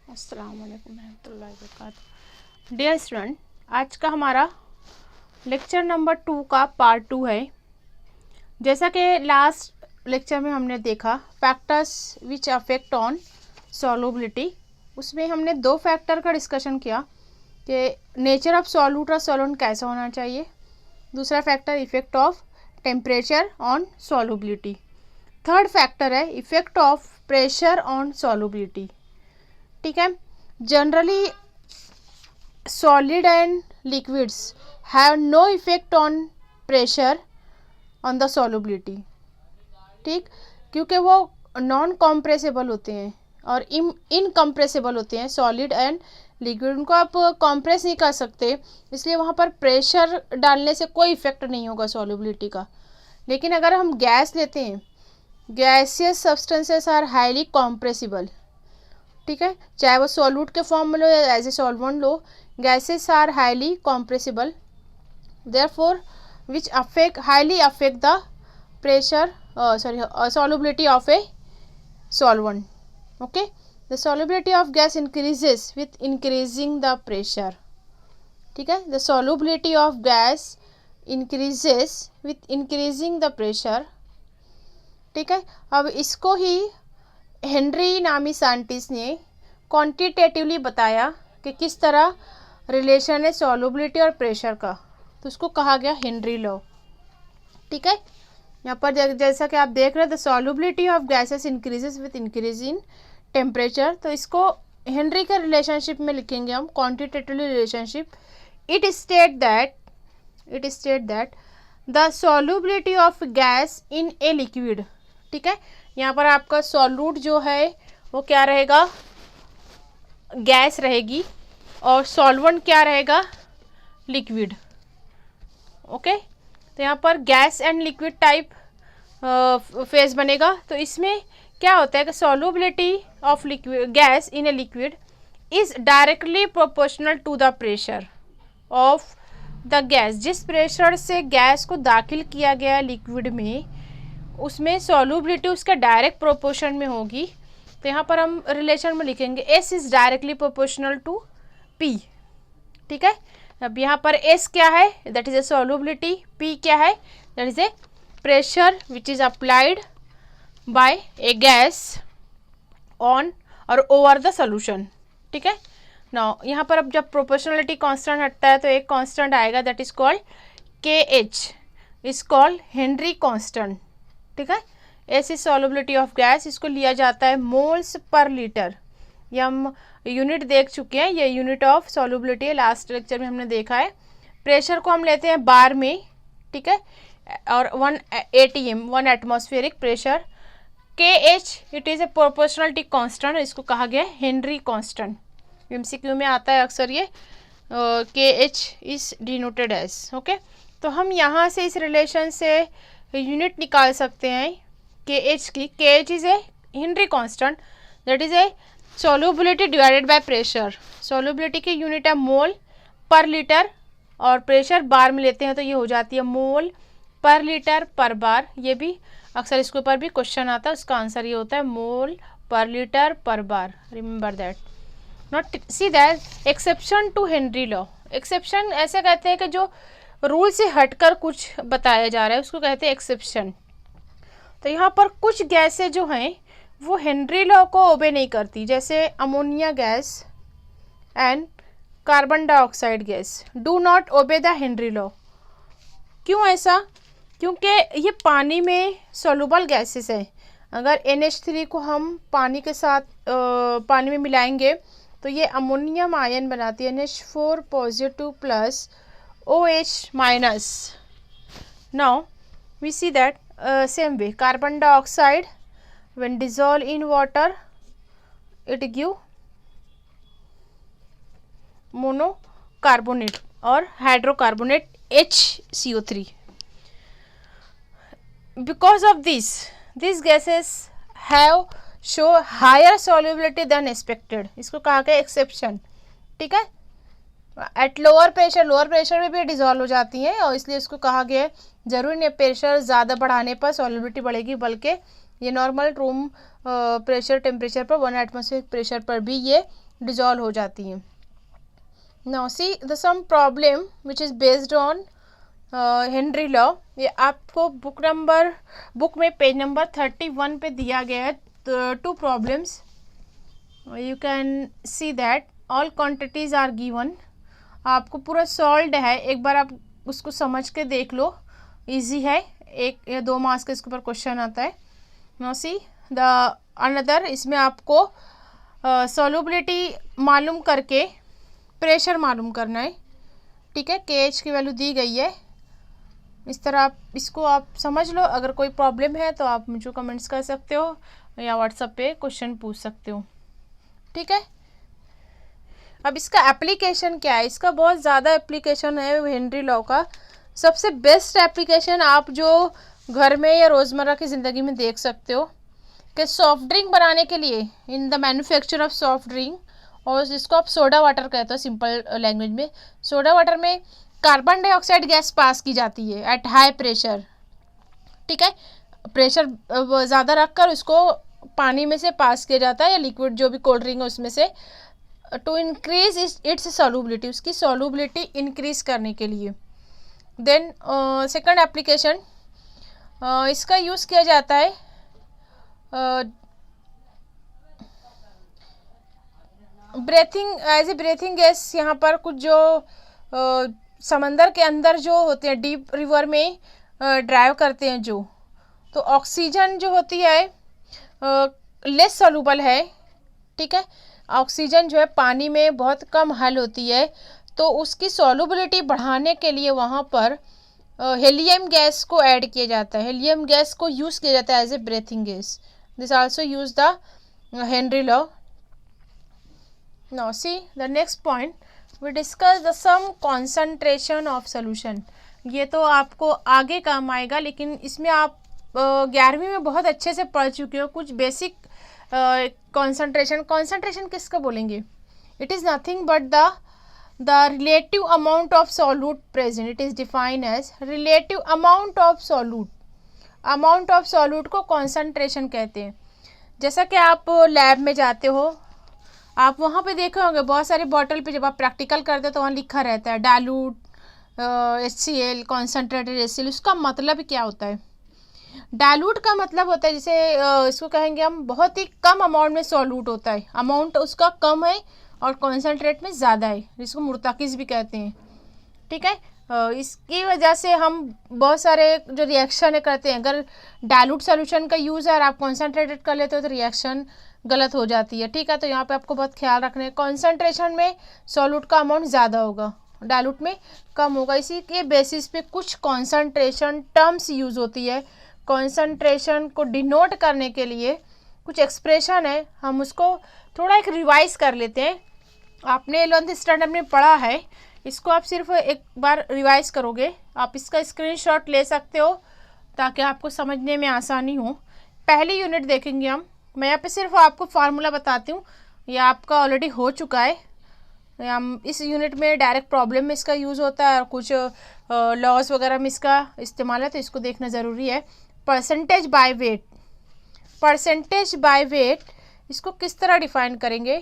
अस्सलाम वालेकुम रहमतुल्लाहि व बरकातहू। डियर स्टूडेंट, आज का हमारा लेक्चर नंबर 2 का पार्ट 2 है। जैसा कि लास्ट लेक्चर में हमने देखा factors which affect on solubility, उसमें हमने दो फैक्टर का डिस्कशन किया कि नेचर ऑफ सॉल्यूट और सॉल्वेंट कैसा होना चाहिए। दूसरा factor effect of temperature on solubility. Third factor है effect of pressure on solubility. ठीक है। Generally solid and liquids have no effect on pressure on the solubility. ठीक, क्योंकि वो नॉन कॉम्प्रेसेबल होते हैं और इनकम्प्रेसेबल होते हैं। सॉलिड एंड लिक्विड उनको आप कॉम्प्रेस नहीं कर सकते, इसलिए वहाँ पर प्रेशर डालने से कोई इफेक्ट नहीं होगा सॉल्युबिलिटी का। लेकिन अगर हम गैस लेते हैं, gaseous substances are highly compressible. ठीक है, चाहे वो सॉल्यूट के फॉर्म में लो या एज ए सॉल्वेंट लो, gases are highly compressible, therefore which highly affect the pressure solubility of a solvent. Okay, the solubility of gas increases with increasing the pressure. ठीक है, the solubility of gas increases with increasing the pressure. ठीक है, अब इसको ही Henry नामी scientist ने quantitatively बताया कि किस तरह रिलेशन है सॉल्युबिलिटी और प्रेशर का, तो उसको कहा गया हेनरी लॉ। ठीक है, यहाँ पर जैसा कि आप देख रहे हैं the solubility of gases increases with increase in temperature, तो इसको हेनरी के रिलेशनशिप में लिखेंगे हम, quantitatively relationship. It state that the solubility of gas in a liquid. ठीक है, यहाँ पर आपका सॉल्यूट जो है वो क्या रहेगा, गैस रहेगी, और सॉल्वेंट क्या रहेगा, लिक्विड। ओके, तो यहाँ पर gas and liquid type phase बनेगा। तो इसमें क्या होता है कि solubility of liquid gas in a liquid is directly proportional to the pressure of the gas. जिस प्रेशर से गैस को दाखिल किया गया लिक्विड में, उसमें सॉल्युबिलिटी उसका डायरेक्ट प्रोपोर्शन में होगी। तो यहाँ पर हम रिलेशन में लिखेंगे S is directly proportional to P. ठीक है, अब यहाँ पर एस क्या है, that is a solubility, P क्या है, that is a pressure which is applied by a gas on और ओवर द सोल्यूशन। ठीक है, नाउ यहाँ पर अब जब प्रोपोर्शनलिटी कांस्टेंट हटता है तो एक कांस्टेंट आएगा दैट इज कॉल्ड के H, is called Henry constant. ठीक है, S is solubility of gas, इसको लिया जाता है मोल्स पर लीटर। ये हम यूनिट देख चुके हैं, ये यूनिट ऑफ सॉल्युबिलिटी है, लास्ट लेक्चर में हमने देखा है। प्रेशर को हम लेते हैं बार में। ठीक है, और 1 ATM 1 एटमॉस्फेरिक प्रेशर। के H it is a proportionality constant, इसको कहा गया हेनरी कांस्टेंट। MCQ में आता है अक्सर ये, K H is denoted as. Okay, तो हम यहाँ से इस रिलेशन से यूनिट निकाल सकते हैं के एच की। के H is A Henry constant, that is a solubility divided by pressure. Solubility की यूनिट है मोल पर लीटर, और प्रेशर बार में लेते हैं तो ये हो जाती है मोल पर लीटर पर बार। ये भी अक्सर इसके ऊपर भी क्वेश्चन आता है, उसका आंसर ये होता है मोल per litre per bar. Remember that. Not see that exception to Henry law. Exception ऐसे कहते हैं कि जो रूल से हटकर कुछ बताया जा रहा है, उसको कहते हैं एक्सेप्शन। तो यहाँ पर कुछ गैसें जो हैं वो हेनरी लॉ को ओबे नहीं करती, जैसे ammonia gas and carbon dioxide gas do not obey the Henry law. क्यों ऐसा? क्योंकि ये पानी में सोलुबल गैसेस हैं। अगर NH3 को हम पानी के साथ पानी में मिलाएंगे तो ये अमोनियम आयन बनाती है, NH4 positive plus OH minus. Now we see that same way carbon dioxide when dissolved in water it give monocarbonate or hydrocarbonate HCO3. Because of this, these gases have show higher solubility than expected. इसको कहा गया exception. ठीक है, at lower pressure में भी dissolve हो जाती हैं, और इसलिए इसको कहा गया है जरूरी नहीं प्रेशर ज़्यादा बढ़ाने पर सॉल्युबिलिटी बढ़ेगी, बल्कि ये नॉर्मल रूम प्रेशर टेम्परेचर पर 1 एटमॉस्फेरिक प्रेशर पर भी ये डिजॉल्व हो जाती हैं। Now see the some problem which is based on Henry law. ये आपको बुक में पेज नंबर 31 पे दिया गया है। 2 problems, you can see that all quantities are given. आपको पूरा सॉल्व्ड है, एक बार आप उसको समझ के देख लो, इजी है। 1 या 2 मार्क्स का इसके ऊपर क्वेश्चन आता है। नाउ सी द अनदर, इसमें आपको सॉल्युबिलिटी मालूम करके प्रेशर मालूम करना है, ठीक है। KH की वैल्यू दी गई है। इस तरह आप इसको आप समझ लो। अगर कोई प्रॉब्लम है तो आप मुझे कमेंट्स कर सकते हो या व्हाट्सएप पे क्वेश्चन पूछ सकते हो, ठीक है। अब इसका एप्लीकेशन क्या है? इसका बहुत ज़्यादा एप्लीकेशन है हेनरी लॉ का। सबसे बेस्ट एप्लीकेशन आप जो घर में या रोज़मर्रा की ज़िंदगी में देख सकते हो कि सॉफ्ट ड्रिंक बनाने के लिए, in the manufacture of soft drink, और जिसको आप सोडा वाटर कहते हो सिंपल लैंग्वेज में, सोडा वाटर में कार्बन डाइऑक्साइड गैस पास की जाती है एट हाई प्रेशर, ठीक है। प्रेशर ज़्यादा रखकर उसको पानी में से पास किया जाता है या लिक्विड जो भी कोल्ड ड्रिंक है उसमें से, टू इंक्रीज इट्स सॉल्युबिलिटी, उसकी सॉल्युबिलिटी इंक्रीज करने के लिए। देन सेकंड एप्लीकेशन, इसका यूज़ किया जाता है breathing, as a breathing gas. यहाँ पर कुछ जो समंदर के अंदर जो होते हैं, डीप रिवर में ड्राइव करते हैं जो, तो ऑक्सीजन जो होती है लेस सॉल्युबल है, ठीक है। ऑक्सीजन जो है पानी में बहुत कम हल होती है, तो उसकी सॉल्युबिलिटी बढ़ाने के लिए वहाँ पर हेलियम गैस को ऐड किया जाता है। हेलियम गैस को यूज़ किया जाता है as a breathing gas. This also use the Henry law. Now see the next point, we discuss the some concentration of solution. ये तो आपको आगे काम आएगा, लेकिन इसमें आप 11वीं में बहुत अच्छे से पढ़ चुके हो। कुछ बेसिक कॉन्सेंट्रेशन किसका बोलेंगे? It is nothing but the relative amount of solute present. It is defined as relative amount of solute. Amount of solute को कॉन्सेंट्रेशन कहते हैं। जैसा कि आप लैब में जाते हो, आप वहाँ पे देखे होंगे बहुत सारी बॉटल पे जब आप प्रैक्टिकल करते हो तो वहाँ लिखा रहता है डाइल्यूट HCl, कॉन्सेंट्रेटेड HCl। उसका मतलब क्या होता है? डाइल्यूट का मतलब होता है, जैसे इसको कहेंगे हम, बहुत ही कम अमाउंट में सॉल्यूट होता है, अमाउंट उसका कम है और कॉन्सेंट्रेट में ज़्यादा है, जिसको मुर्ताकिस भी कहते हैं, ठीक है। इसकी वजह से हम बहुत सारे जो रिएक्शन करते हैं, अगर डाइल्यूट सॉल्यूशन का यूज़ है और आप कॉन्सेंट्रेटेड कर लेते हो तो रिएक्शन गलत हो जाती है, ठीक है। तो यहाँ पे आपको बहुत ख्याल रखना है, कॉन्सेंट्रेशन में सॉल्यूट का अमाउंट ज़्यादा होगा, डाइल्यूट में कम होगा। इसी के बेसिस पे कुछ कॉन्सेंट्रेशन टर्म्स यूज़ होती है। कॉन्सेंट्रेशन को डिनोट करने के लिए कुछ एक्सप्रेशन है, हम उसको थोड़ा एक रिवाइज कर लेते हैं। आपने 11th स्टैंडर्ड में पढ़ा है, इसको आप सिर्फ एक बार रिवाइज करोगे। आप इसका स्क्रीनशॉट ले सकते हो ताकि आपको समझने में आसानी हो। पहली यूनिट देखेंगे हम। मैं यहाँ पे सिर्फ आपको फार्मूला बताती हूँ, यह आपका ऑलरेडी हो चुका है। हम इस यूनिट में डायरेक्ट प्रॉब्लम में इसका यूज़ होता है और कुछ लॉस वगैरह में इसका इस्तेमाल है, तो इसको देखना ज़रूरी है। Percentage by weight, percentage by weight इसको किस तरह डिफाइन करेंगे?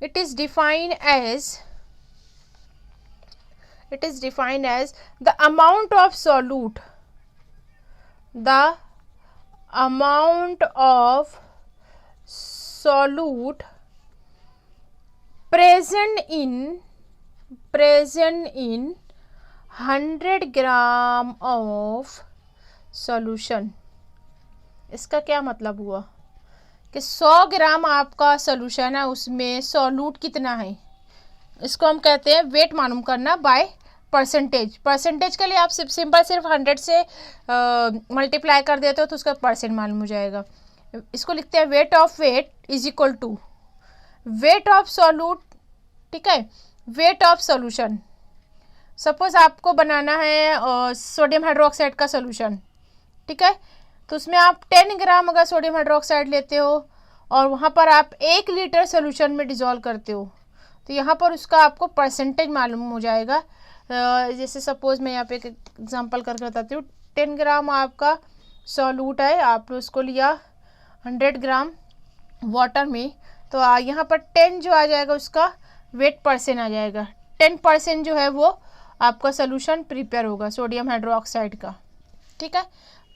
It is defined as the amount of solute, the amount of solute present in 100 gram of solution. इसका क्या मतलब हुआ कि 100 ग्राम आपका सॉल्यूशन है, उसमें सॉल्यूट कितना है, इसको हम कहते हैं वेट मालूम करना बाय परसेंटेज। परसेंटेज के लिए आप सिंपल सिर्फ 100 से मल्टीप्लाई कर देते हो तो उसका परसेंट मालूम हो जाएगा। इसको लिखते हैं weight of weight is equal to weight of solute, ठीक है, वेट ऑफ सॉल्यूशन। सपोज आपको बनाना है सोडियम हाइड्रोक्साइड का सॉल्यूशन, ठीक है, तो उसमें आप 10 ग्राम अगर सोडियम हाइड्रोक्साइड लेते हो और वहाँ पर आप 1 लीटर सॉल्यूशन में डिज़ोल्व करते हो, तो यहाँ पर उसका आपको परसेंटेज मालूम हो जाएगा। जैसे सपोज मैं यहाँ पे एक एग्जांपल करके बताती हूँ। 10 ग्राम आपका सॉल्यूट है, आपने उसको लिया 100 ग्राम वाटर में, तो तो यहाँ पर 10 जो आ जाएगा उसका वेट परसेंट आ जाएगा। 10% जो है वो आपका सोल्यूशन प्रिपेयर होगा सोडियम हाइड्रोक्साइड का, ठीक है।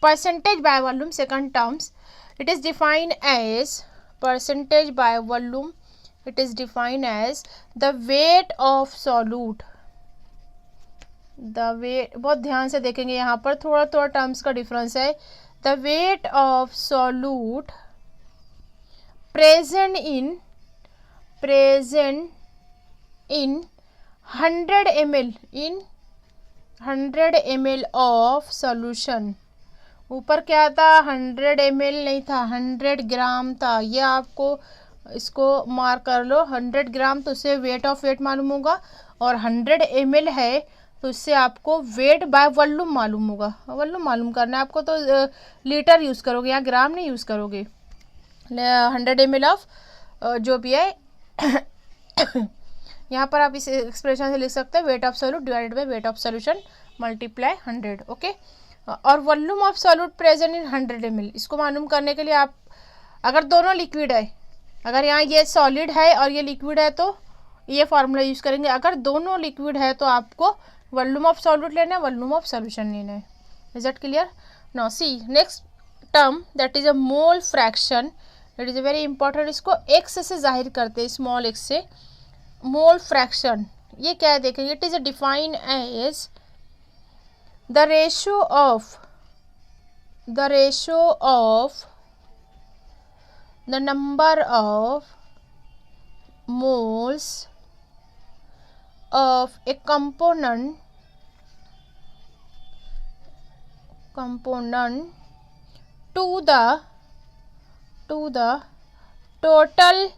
Percentage by volume second terms, it is defined as percentage by volume, it is defined as the weight of solute, the weight, बहुत ध्यान से देखेंगे यहाँ पर थोड़ा थोड़ा टर्म्स का डिफरेंस है। The weight of solute present in 100 ml in 100 ml of solution. ऊपर क्या था, 100 ml नहीं था, 100 ग्राम था। ये आपको इसको मार्क कर लो, 100 ग्राम, तो उससे वेट ऑफ वेट मालूम होगा, और 100 ml है तो इससे आपको वेट बाय वॉल्यूम मालूम होगा। वॉल्यूम मालूम करना है आपको तो लीटर यूज़ करोगे, यहाँ ग्राम नहीं यूज़ करोगे। 100 ml ऑफ जो भी है यहाँ पर आप इस एक्सप्रेशन से लिख सकते हैं weight of solute divided by weight of solution multiply 100, okay. और volume of solute present in 100 ml, इसको मालूम करने के लिए आप अगर दोनों लिक्विड है, अगर यहाँ ये सॉलिड है और ये लिक्विड है तो ये फार्मूला यूज़ करेंगे। अगर दोनों लिक्विड है तो आपको वॉल्यूम ऑफ सॉल्यूट लेना है, वॉल्यूम ऑफ सॉल्यूशन लेना है। Is that clear? Now see next term that is a mole fraction, it is very important. इसको एक्स से जाहिर करते हैं, स्मॉल एक्स से। मोल फ्रैक्शन ये क्या है देखेंगे, it is a define as the ratio of the number of moles of a component to the total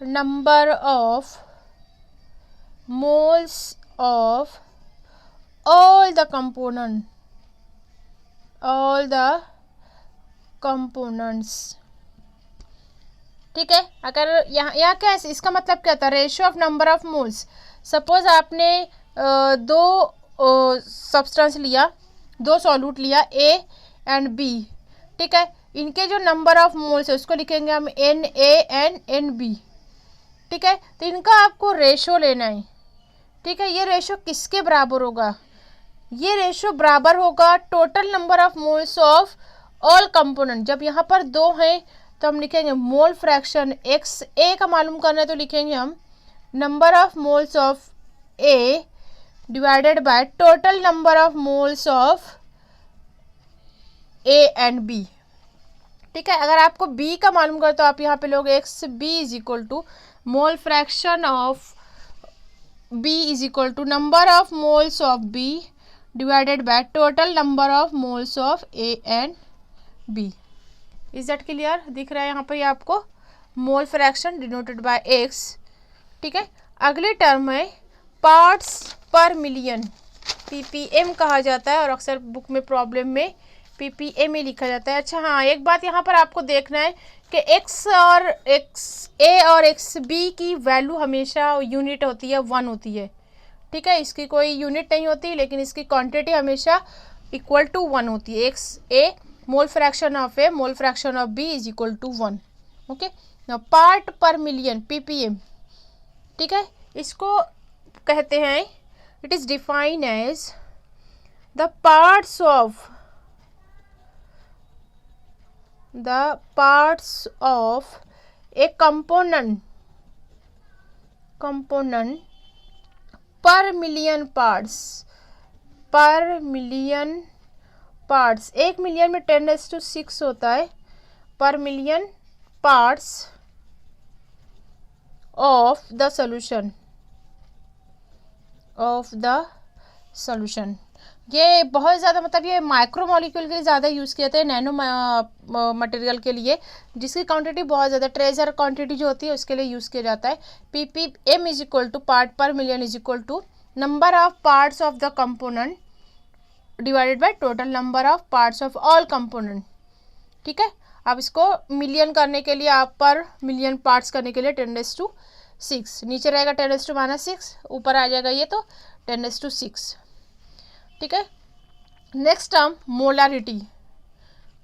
number of moles of all the components, ठीक है। अगर यहाँ क्या है, इसका मतलब क्या था, ratio of number of moles. Suppose आपने दो सब्सटेंस लिया, दो सॉल्यूट लिया ए एंड बी, ठीक है। इनके जो नंबर ऑफ मोल्स है उसको लिखेंगे हम Na एंड Nb, ठीक है। तो इनका आपको रेशियो लेना है, ठीक है। ये रेशियो किसके बराबर होगा, ये रेशियो बराबर होगा total number of moles of all component. जब यहाँ पर दो हैं तो हम लिखेंगे मोल फ्रैक्शन एक्स, ए का मालूम करना है तो लिखेंगे हम number of moles of A divided by total number of moles of A and B, ठीक है। अगर आपको बी का मालूम कर तो आप यहाँ पे लोगे X B is equal to mole fraction of B is equal to number of moles of B divided by total number of moles of A and B. Is that clear? दिख रहा है यहाँ पर ये आपको mole fraction denoted by X, ठीक है। अगली टर्म है पार्ट्स पर मिलियन, पीपीएम कहा जाता है और अक्सर बुक में प्रॉब्लम में पीपीएम ही लिखा जाता है। अच्छा हाँ, एक बात यहाँ पर आपको देखना है कि एक्स ए और एक्स बी की वैल्यू हमेशा यूनिट होती है, 1 होती है, ठीक है। इसकी कोई यूनिट नहीं होती, लेकिन इसकी क्वांटिटी हमेशा इक्वल टू 1 होती है। X A mole fraction of A mole fraction of B is equal to 1, okay. Part per million PPM, ठीक है, इसको कहते हैं, it is defined as the parts of a component per million parts. 1 million में 10⁶ होता है, per million parts of the solution. ये बहुत ज़्यादा, मतलब ये माइक्रो मॉलिक्यूल के लिए ज़्यादा यूज़ किए जाते हैं, नैनो मटेरियल के लिए जिसकी क्वांटिटी बहुत ज़्यादा, ट्रेजर क्वांटिटी जो होती है उसके लिए यूज़ किया जाता है। Ppm is equal to part per million is equal to number of parts of the component divided by total number of parts of all component, ठीक है। अब इसको मिलियन करने के लिए, आप पर मिलियन पार्ट्स करने के लिए 10⁶, नीचे रहेगा 10⁻⁶, ऊपर आ जाएगा ये तो 10⁶, ठीक है। Next term molarity.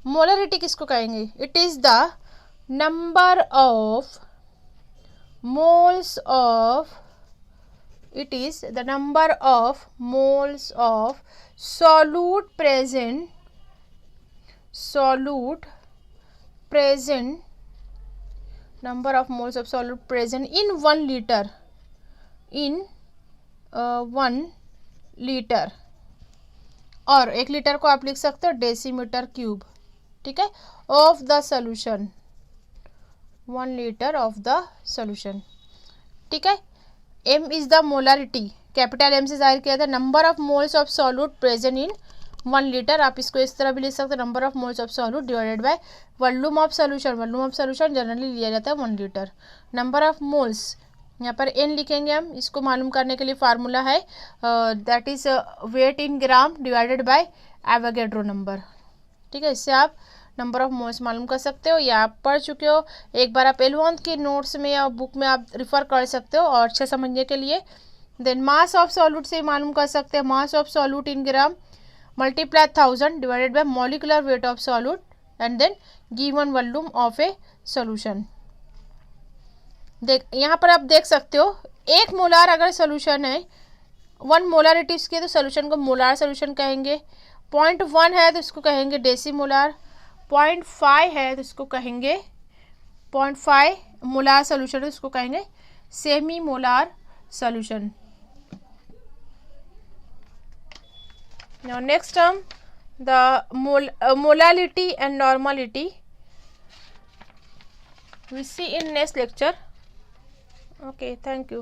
मोलारिटी किसको कहेंगे, it is the number of moles of, it is the number of moles of solute present number of moles of solute present in 1 liter, in 1 litre, और 1 लीटर को आप लिख सकते हो decimetre cube, ठीक है, of the solution, 1 litre of the solution, ठीक है। M is the molarity, capital M से जाहिर किया था, number of moles of solute present in 1 litre, आप इसको इस तरह भी लिख सकते हो, number of moles of solute divided by volume of solution, volume of solution generally लिया जाता है 1 लीटर, नंबर ऑफ मोल्स यहाँ पर एन लिखेंगे हम, इसको मालूम करने के लिए फार्मूला है that is weight in gram divided by Avogadro number, ठीक है। इससे आप नंबर ऑफ मोल्स मालूम कर सकते हो, या आप पढ़ चुके हो, एक बार आप एलवंथ के नोट्स में या बुक में आप रिफर कर सकते हो और अच्छे समझने के लिए। देन मास ऑफ सॉल्यूट से मालूम कर सकते हैं, mass of solute in gram multiply 1000 divided by molecular weight of solute and then given volume of a solution. देख यहाँ पर आप देख सकते हो 1 मोलार अगर सोल्यूशन है, 1 मोलारिटी इसकी, तो सोल्यूशन को मोलार सोल्यूशन कहेंगे, 0.1 है तो इसको कहेंगे डेसी मोलार, 0.5 है तो इसको कहेंगे 0.5 मोलार सोल्यूशन है इसको कहेंगे semi molar solution. Now next term the molality and normality we see in next lecture. Okay, thank you.